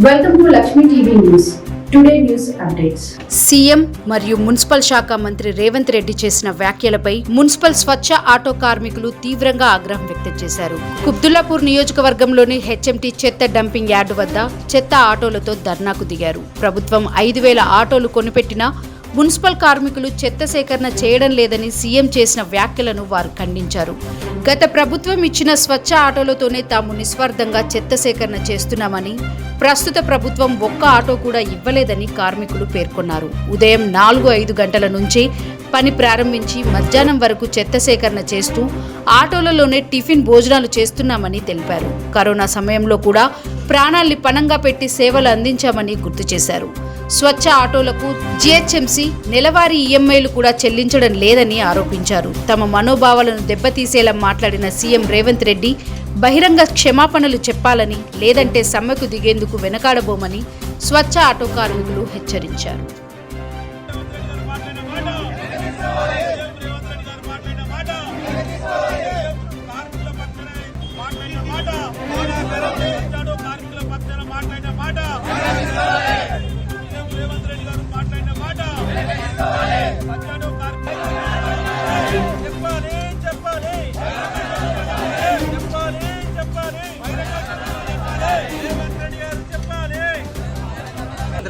Welcome to Lakshmi TV News. Today news updates. CM మరియు municipal శాఖ మంత్రి రేవంత్ రెడ్డి చేసిన వ్యాఖ్యలపై మున్సిపల్ స్వచ్ఛ ఆటో కార్మికులు తీవ్రంగా ఆగ్రహం వ్యక్తం చేశారు. కుబ్దుల్లాపూర్ నియోజకవర్గంలోని హెచ్ఎంటీ చెత్త డంపింగ్ యార్డు వద్ద చెత్త ఆటోలతో ధర్నాకు దిగారు. ప్రభుత్వం 5,000 ఆటోలు కొనిపెట్టినా మున్సిపల్ కార్మికులు చెత్త సేకరణ చేయడం లేదని సీఎం చేసిన వ్యాఖ్యలను వారు ఖండించారు. గత ప్రభుత్వం ఇచ్చిన స్వచ్ఛ ఆటోలతోనే తాము నిస్వార్థంగా చెత్త సేకరణ చేస్తున్నామని, ప్రస్తుత ప్రభుత్వం ఒక్క ఆటో కూడా ఇవ్వలేదని కార్మికులు పేర్కొన్నారు. ఉదయం 4-5 గంటల నుంచి పని ప్రారంభించి మధ్యాహ్నం వరకు చెత్త సేకరణ చేస్తూ ఆటోలలోనే టిఫిన్ భోజనాలు చేస్తున్నామని తెలిపారు. కరోనా సమయంలో కూడా ప్రాణాల్ని పణంగా పెట్టి సేవలు అందించామని గుర్తు చేశారు. స్వచ్ఛ ఆటోలకు జీహెచ్ఎంసీ నెలవారీ ఈఎంఐలు కూడా చెల్లించడం లేదని ఆరోపించారు. తమ మనోభావాలను దెబ్బతీసేలా మాట్లాడిన సీఎం రేవంత్ రెడ్డి బహిరంగ క్షమాపణలు చెప్పాలని, లేదంటే సమ్మెకు దిగేందుకు వెనకాడబోమని స్వచ్ఛ ఆటో కార్మికులు హెచ్చరించారు.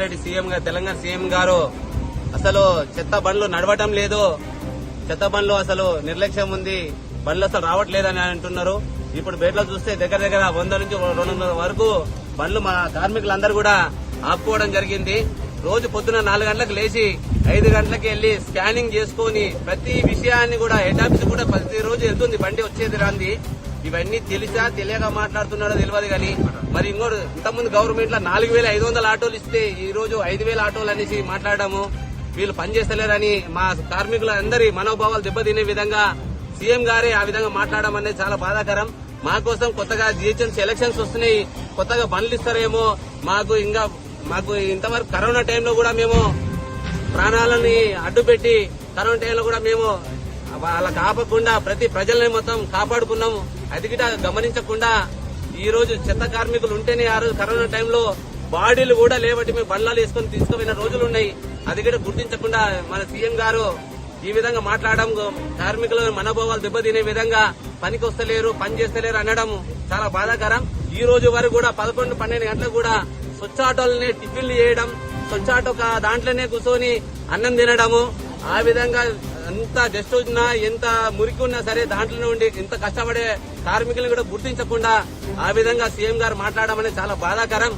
రెడ్డి సీఎం గారు, తెలంగాణ సీఎం గారు అసలు చెత్త బండ్లు నడవటం లేదు, చెత్త బండ్లు అసలు నిర్లక్ష్యం ఉంది, బండ్లు అసలు రావట్లేదని అంటున్నారు. ఇప్పుడు బయటలో చూస్తే దగ్గర 100 నుంచి 200 వరకు బండ్లు మా కార్మికులందరూ కూడా ఆపుకోవడం జరిగింది. రోజు పొద్దున 4 గంటలకు లేచి 5 గంటలకు వెళ్లి స్కానింగ్ చేసుకుని ప్రతి విషయాన్ని కూడా హెడ్ ఆఫీస్ కూడా ప్రతిరోజు వెళ్తుంది, బండి వచ్చేది రాంది. ఇవన్నీ తెలియక మాట్లాడుతున్నాడో తెలియదు కానీ మరి ఇంకోటి ఇంతకుముందు గవర్నమెంట్ లో 4,500 ఆటోలు ఇస్తే ఈ రోజు 5,000 ఆటోలు అనేసి మాట్లాడము. వీళ్ళు పనిచేస్తలేరని మా కార్మికుల అందరి మనోభావాలు దెబ్బతినే విధంగా సీఎం గారే ఆ విధంగా మాట్లాడడం అనేది చాలా బాధాకరం. మా కోసం కొత్తగా జీహెచ్ఎంసీ ఎలక్షన్స్ వస్తున్నాయి, కొత్తగా బండ్లు ఇస్తారేమో, మాకు ఇంతవరకు కరోనా టైంలో కూడా మేము ప్రాణాలని అడ్డుపెట్టి కరోనా టైంలో కూడా మేము వాళ్ళ కాపకుండా ప్రతి ప్రజల్ని మొత్తం కాపాడుకున్నాము. అది గిట గమనించకుండా ఈ రోజు చెత్త కార్మికులు ఉంటేనే ఆ రోజు కరోనా టైంలో బాడీలు కూడా లేబట్టి మేము బండ్లాలు వేసుకుని తీసుకుపోయిన రోజులున్నాయి. అది కూడా గుర్తించకుండా మన సీఎం గారు ఈ విధంగా మాట్లాడడం, కార్మికుల మనోభావాలు దెబ్బతినే విధంగా పనికి వస్తలేరు, పని చేస్తలేరు అనడం చాలా బాధాకరం. ఈ రోజు వరకు కూడా 11-12 గంటలకు కూడా స్వచ్ఛ ఆటోలనే టిఫిన్లు చేయడం, స్వచ్ఛ ఆటో దాంట్లోనే కూర్చొని అన్నం తినడము, ఆ విధంగా ఎంత డస్ట్ ఉన్నా ఎంత మురికి ఉన్నా సరే దాంట్లో ఉండి ఎంత కష్టపడే కార్మికులను కూడా గుర్తించకుండా ఆ విధంగా సీఎం గారు మాట్లాడడం అనేది చాలా బాధాకరం.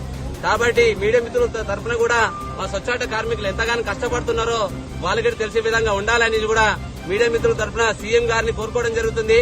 కాబట్టి మీడియా మిత్రుల తరఫున కూడా మా స్వచ్ఛాట కార్మికులు ఎంతగానో కష్టపడుతున్నారో వాళ్ళకి తెలిసే విధంగా ఉండాలని కూడా మీడియా మిత్రుల తరఫున సీఎం గారిని కోరుకోవడం జరుగుతుంది.